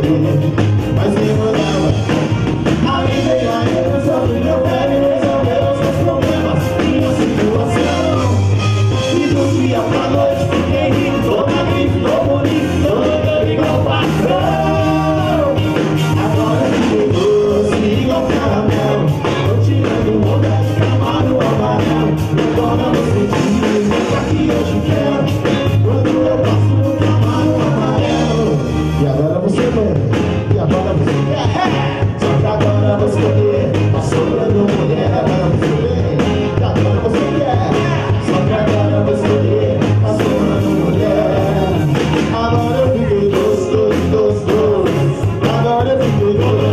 poder, mas me mandava. Aí vem a emoção do meu velho e resolveu os meus problemas, minha situação. E do dia pra noite fiquei rico, tô magrinho, tô bonito, tô doido igual patrão. Agora me doce igual caramelo, tô tirando onda de Camaro amarelo. Agora você diz, é que eu te quero, quando eu passo no Camaro amarelo. E agora você vem, e agora você quer, só que agora você quer, tá sobrando mulher, agora você vem, e agora você quer, só que agora você quer, tá sobrando mulher. Agora eu fiquei doce, agora eu fiquei doce.